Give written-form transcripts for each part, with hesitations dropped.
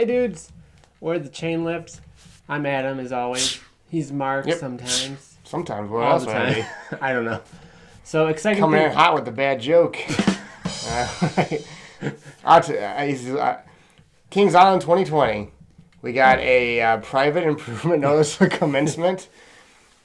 Hey, dudes. Where the chain lifts? I'm Adam, as always. He's Mark sometimes. Sometimes. What All else the would I time. be? I don't know. So exciting. Coming in hot with the bad joke. Kings Island 2020. We got a private improvement notice for commencement.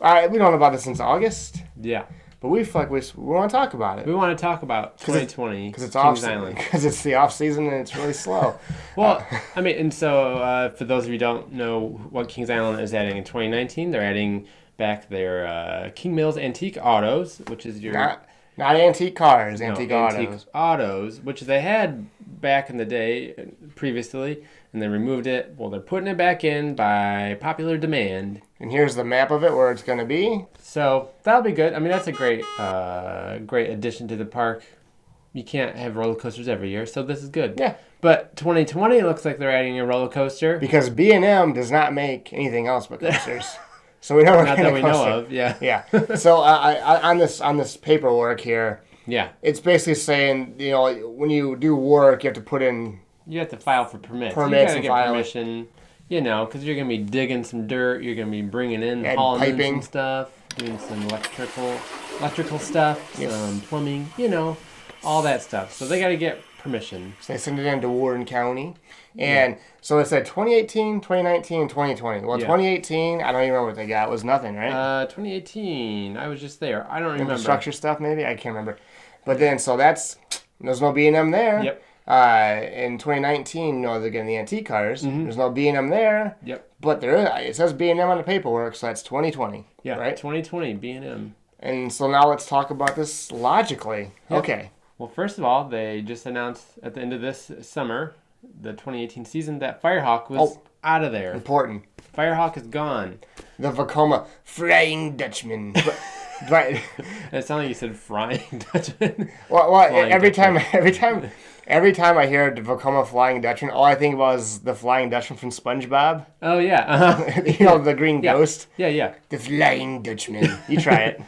We don't know about this since August, Yeah. but we feel like we want to talk about it. We want to talk about 2020 because it's Kings off Island. because it's the off season and it's really slow. Well, I mean, and so for those of you who don't know what Kings Island is adding in 2019, they're adding back their King Mills Antique Autos, which is your... Not antique cars, No, antique autos, which they had back in the day previously, and they removed it. Well, they're putting it back in by popular demand. And here's the map of it where it's going to be. So that'll be good. I mean, that's a great addition to the park. You can't have roller coasters every year, so this is good. Yeah. But 2020 looks like they're adding a roller coaster. Because B&M does not make anything else but coasters. So we know what Not kind that of we coaster. know of, yeah. Yeah. So on this paperwork here, Yeah. it's basically saying, when you do work, you have to put in... You have to file for permits. You Permits gotta and get file. permission, because you're going to be digging some dirt, you're going to be bringing in, And hauling in piping. some stuff, doing some electrical stuff, Yes. some plumbing, all that stuff. So they got to get permission. So they send it into Warren County. And so it said 2018, 2019, and 2020. Well, Yeah. 2018, I don't even remember what they got. It was nothing, right? 2018, I was just there. I don't remember. Infrastructure stuff, maybe? I can't remember. But then, so there's no B&M there. Yep. In 2019, they're getting the antique cars. Mm-hmm. There's no B&M there. Yep. But there is, it says B&M on the paperwork, so that's 2020. Yeah, Right? 2020, B&M. And so now let's talk about this logically. Yep. Okay. Well, first of all, they just announced at the end of this summer, the 2018 season, that Firehawk was out of there. Important. Firehawk is gone. The Vekoma Flying Dutchman. but It sounded like you said Frying Dutchman. well, Flying every Dutchman. time I hear the Vekoma Flying Dutchman, all I think was the Flying Dutchman from SpongeBob. Oh, yeah. Uh-huh. The green Yeah. ghost. Yeah. The Flying Dutchman. You try it.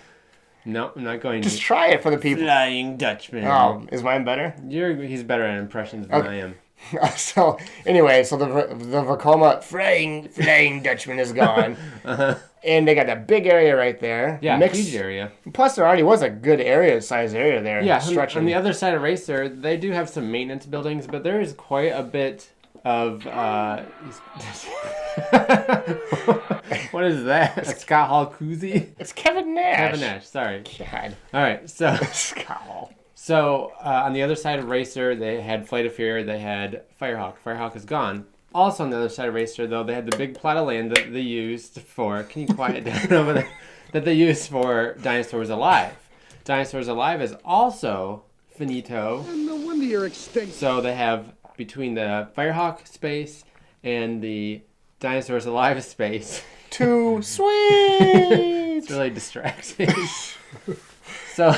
No, I'm not going Just to. try it for the people. Flying Dutchman. Oh, is mine better? He's better at impressions than I am. So anyway, the Vekoma Flying Dutchman is gone, and they got that big area right there. Yeah, huge area. Plus, there already was a good size area there. Yeah, stretching. on the other side of Racer, they do have some maintenance buildings, but there is quite a bit of... What is that? A Scott Hall koozie? It's Kevin Nash. Kevin Nash, sorry. God. All right, so... Scott Hall. So, on the other side of Racer, they had Flight of Fear, they had Firehawk. Firehawk is gone. Also on the other side of Racer, though, they had the big plot of land that they used for... Can you quiet down over there? That they used for Dinosaurs Alive. Dinosaurs Alive is also finito. No wonder you're extinct. So they have, between the Firehawk space and the Dinosaurs Alive space... Too sweet. It's really distracting. So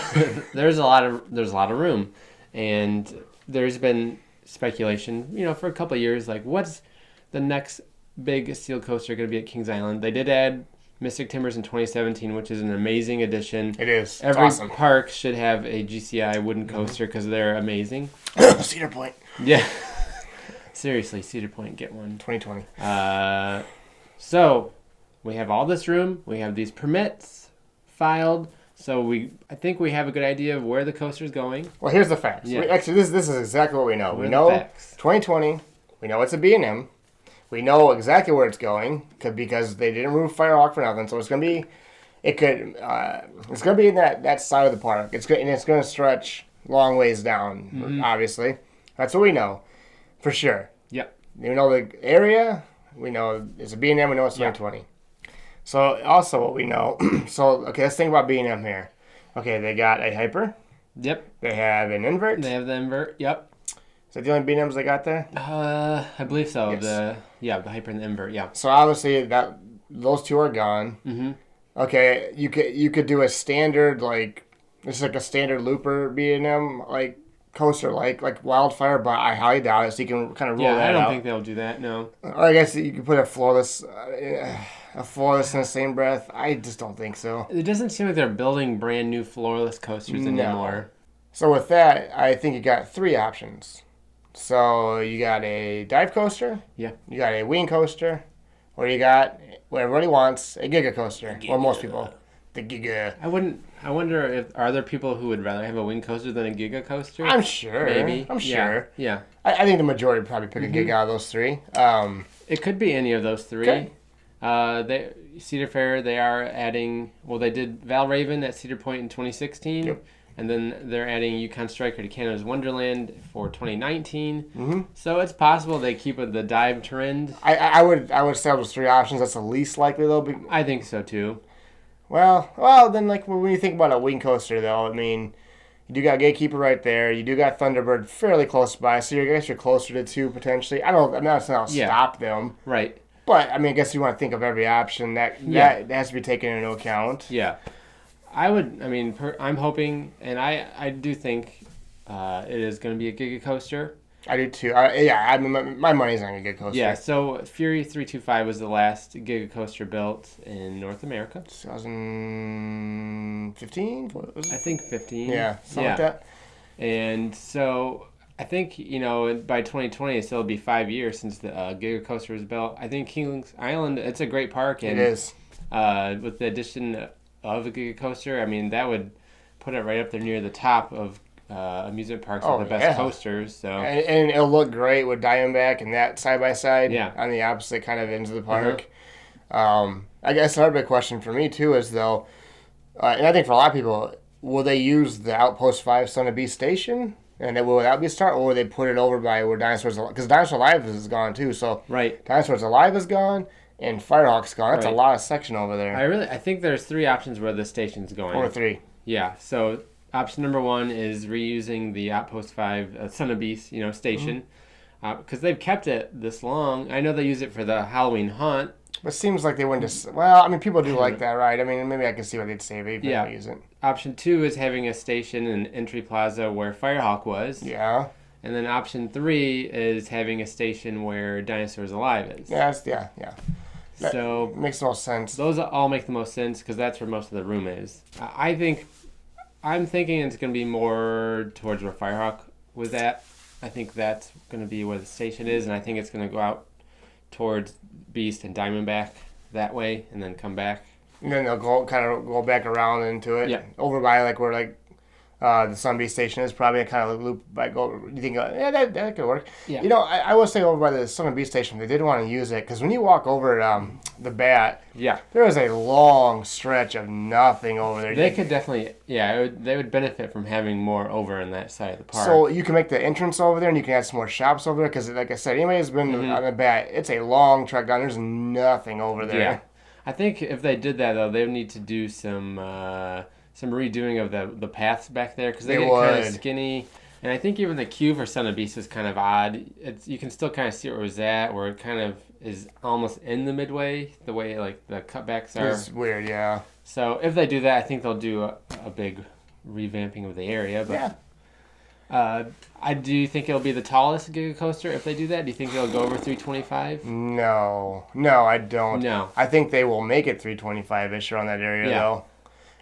there's a lot of room, and there's been speculation, for a couple of years, like what's the next big steel coaster going to be at Kings Island? They did add Mystic Timbers in 2017, which is an amazing addition. It is. It's Every awesome. park should have a GCI wooden coaster because they're amazing. Cedar Point. Yeah. Seriously, Cedar Point, get one. 2020. So we have all this room. We have these permits filed. So I think we have a good idea of where the coaster's going. Well, here's the facts. Yeah. Actually, this is exactly what we know. What We are know the facts? 2020. We know it's a B&M. We know exactly where it's going because they didn't remove Firehawk for nothing. So it's gonna be, it's gonna be in that side of the park. It's gonna stretch long ways down. Obviously, that's what we know for sure. Yep. We know the area. We know it's a B&M. We know it's 2020. So also what we know. So okay, let's think about B&M here. Okay, they got a hyper. Yep. They have an invert. They have the invert. Yep. Is that the only B&Ms they got there? I believe so. Yes. The hyper and the invert. Yeah. So obviously those two are gone. Mm-hmm. Okay, you could do a standard it's like a standard looper B&M coaster like Wildfire, but I highly doubt it. So you can kind of roll that out. I don't think they'll do that. No. Or I guess you could put a floorless in the same breath. I just don't think so. It doesn't seem like they're building brand new floorless coasters anymore. So with that, I think you got three options. So you got a dive coaster, Yeah. you got a wing coaster, or you got what everybody wants, a Giga coaster. Or most people, the Giga. I wonder if are there people who would rather have a wing coaster than a Giga coaster? I'm sure. Maybe. I'm Yeah. sure. Yeah. I think the majority would probably pick a Giga out of those three. It could be any of those three. Okay. Cedar Fair, they are adding. Well, they did Valraven at Cedar Point in 2016, Yep. and then they're adding Yukon Striker to Canada's Wonderland for 2019. Mm-hmm. So it's possible they keep with the dive trend. I would say those three options. That's the least likely though. I think so too. Well, then like when you think about a wing coaster though, I mean, you do got Gatekeeper right there. You do got Thunderbird fairly close by, so I guess you're closer to two potentially. I don't. I'm not saying I'll stop them, Right. but I mean, I guess you want to think of every option that has to be taken into account. Yeah. I would. I mean, I'm hoping, and I do think it is going to be a Giga coaster. I do too. I mean, my money's on a Giga coaster. Yeah. So Fury 325 was the last Giga coaster built in North America. 2015. What was it? I think 15. Yeah, something like that. And so I think, by 2020, it'll be 5 years since the Giga coaster was built. I think Kings Island, it's a great park. And, It is. with the addition of a Giga coaster, I mean, that would put it right up there near the top of amusement parks with the best coasters. So and it'll look great with Diamondback and that side by side. Yeah. On the opposite kind of ends of the park. I guess another big question for me too is though, and I think for a lot of people, will they use the Outpost 5 Son of Beast station? And then will that be a start, or will they put it over by where Dinosaurs Alive? Because Dinosaurs Alive is gone too. So right. Dinosaurs Alive is gone, and Firehawk's gone. That's a Right. lot of section over there. I think there's 3 options where the station's going. Or 3. Yeah. So option number 1 is reusing the Outpost 5 Son of Beast, station, because they've kept it this long. I know they use it for the Halloween hunt. But it seems like they wouldn't just. Well, I mean, people do like that, right? I mean, maybe I can see what they'd say if they don't use it. Option 2 is having a station in Entry Plaza where Firehawk was. Yeah. And then option 3 is having a station where Dinosaurs Alive is. Yeah. That So makes the most sense. those all make the most sense because that's where most of the room is. I'm thinking it's going to be more towards where Firehawk was at. I think that's going to be where the station is, and I think it's going to go out towards Beast and Diamondback that way, and then come back. And then they'll go back around into it. Yeah. Over by where the Sun Beast station is probably kind of loop by go. You think that could work? Yeah. I will say over by the Sun Beast station they did want to use it because when you walk over the Bat, Yeah. there is a long stretch of nothing over there. They could definitely, they would benefit from having more over in that side of the park. So you can make the entrance over there, and you can add some more shops over there. Because, like I said, anybody who's been on the Bat, it's a long trek down. There's nothing over there. Yeah. I think if they did that, though, they would need to do some redoing of the paths back there because they get kind of skinny. And I think even the queue for Son of Beast is kind of odd. You can still kind of see where it was at, where it kind of is almost in the midway, the way like the cutbacks are. It's weird, yeah. So if they do that, I think they'll do a big revamping of the area. But I do think it'll be the tallest Giga coaster if they do that. Do you think it'll go over 325? No, I don't. No. I think they will make it 325-ish around that area, though.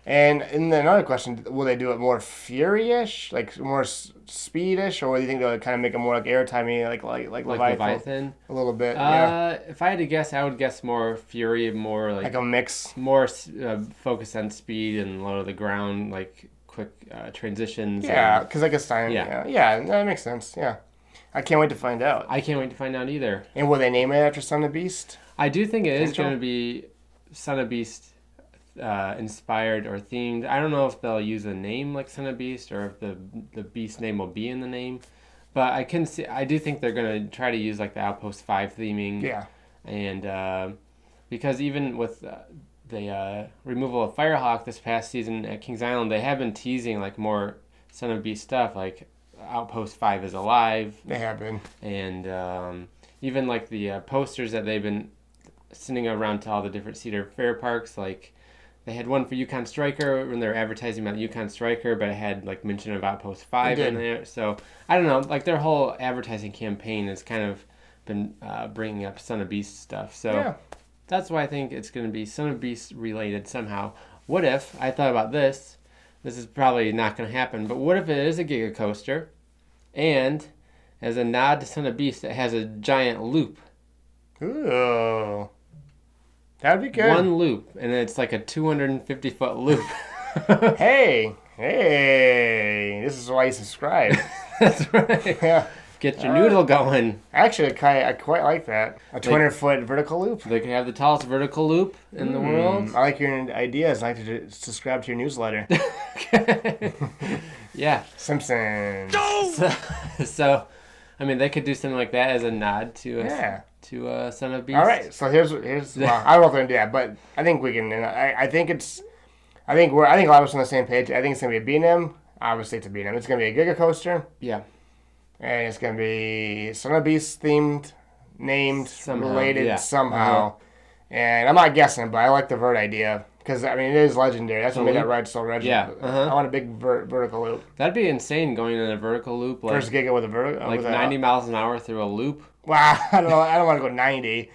And then another question, will they do it more Fury-ish, like more speed-ish, or do you think they'll kind of make it more like airtimey, like Leviathan? A little bit, yeah. If I had to guess, I would guess more Fury, more like a mix. More focused on speed and low to the ground, like quick transitions. Yeah, because like a sign. Yeah, that makes sense. Yeah, I can't wait to find out. I can't wait to find out either. And will they name it after Son of Beast? I do think it is going to be Son of Beast inspired or themed. I don't know if they'll use a name like Son of Beast or if the Beast name will be in the name, but I do think they're going to try to use like the Outpost 5 theming. Yeah. And because even with the removal of Firehawk this past season at Kings Island, they have been teasing like more Son of Beast stuff, like Outpost 5 is alive. They have been. And even like the posters that they've been sending around to all the different Cedar Fair parks, like they had one for Yukon Striker when they were advertising about Yukon Striker, but it had like mention of Outpost 5 in there. So I don't know, like their whole advertising campaign has kind of been bringing up Son of Beast stuff. So that's why I think it's going to be Son of Beast related somehow. What if, I thought about this is probably not going to happen, but what if it is a Giga coaster and As a nod to Son of Beast, it has a giant loop. Ooh. That'd be good. One loop, and it's like a 250-foot loop. Hey, this is why you subscribe. That's right. Yeah. Get your noodle going. Actually, I quite like that. A 200-foot vertical loop. They can have the tallest vertical loop in the world. I like your ideas. I like to subscribe to your newsletter. Yeah. Simpsons. So, I mean, they could do something like that as a nod to Son of Beast. All right. So here's. Well, I don't know if they're gonna do that, but I think we can. I think a lot of us on the same page. I think it's gonna be a B&M. Obviously, it's a B&M. It's gonna be a Giga coaster. Yeah. And it's going to be Son of Beast themed, named, Somehow, related somehow. And I'm not guessing, but I like the vert idea. Because, I mean, it is legendary. That's what made that ride so legendary. Yeah. I want a big vertical loop. That'd be insane going in a vertical loop. First Giga with a vertical. Like 90 miles an hour through a loop. Wow, I don't know. I don't want to go 90.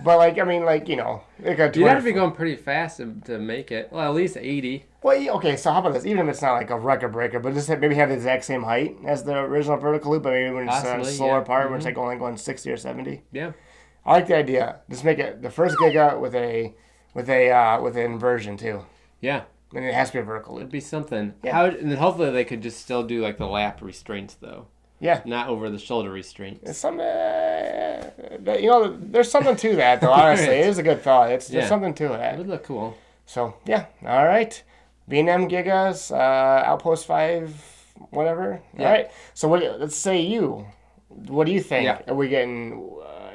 But, like, I mean, like, you know. You'd have to be going pretty fast to make it. Well, at least 80. Well, okay, so how about this? Even if it's not like a record breaker, but just maybe have the exact same height as the original vertical loop, but maybe when it's slower part, when it's like only going 60 or 70. Yeah. I like the idea. Just make it the first Giga with an inversion too. Yeah. And it has to be a vertical loop. It'd be something. Yeah. And then hopefully they could just still do like the lap restraints though. Yeah. Not over the shoulder restraints. It's some, there's something to that though. Honestly, it is a good thought. There's something to It it. would look cool. So yeah, all right. B&M Gigas, Outpost 5, whatever. Yeah. All right. So let's say you. What do you think? Yeah. Are we getting?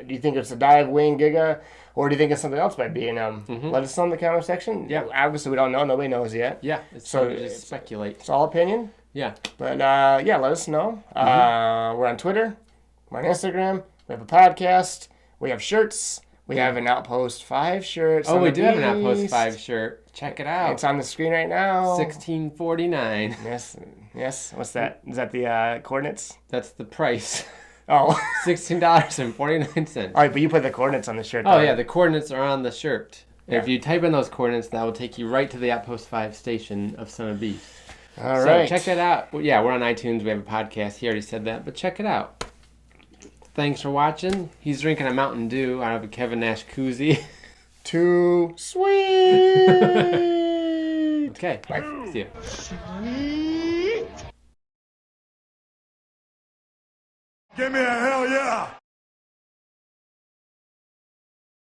Do you think it's a dive wing Giga, or do you think it's something else by B&M? Let us know in the comment section. Yeah. Obviously, we don't know. Nobody knows yet. Yeah. It's So so just speculate. It's all opinion. Yeah. But yeah, let us know. We're on Twitter. We're on Instagram. We have a podcast. We have shirts. We have an Outpost 5 shirt. Oh, we do have an Outpost 5 shirt. Check it out. It's on the screen right now. $16.49. Yes. What's that? Is that the coordinates? That's the price. Oh. $16.49. All right, but you put the coordinates on the shirt. Oh, though. yeah. The coordinates are on the shirt. Yeah. If you type in those coordinates, that will take you right to the Outpost 5 station of Son of Beast. All right. So check that out. Well, yeah, we're on iTunes. We have a podcast. He already said that, but check it out. Thanks for watching. He's drinking a Mountain Dew out of a Kevin Nash koozie. Too sweet. Okay. Bye. See you. Give me a hell yeah!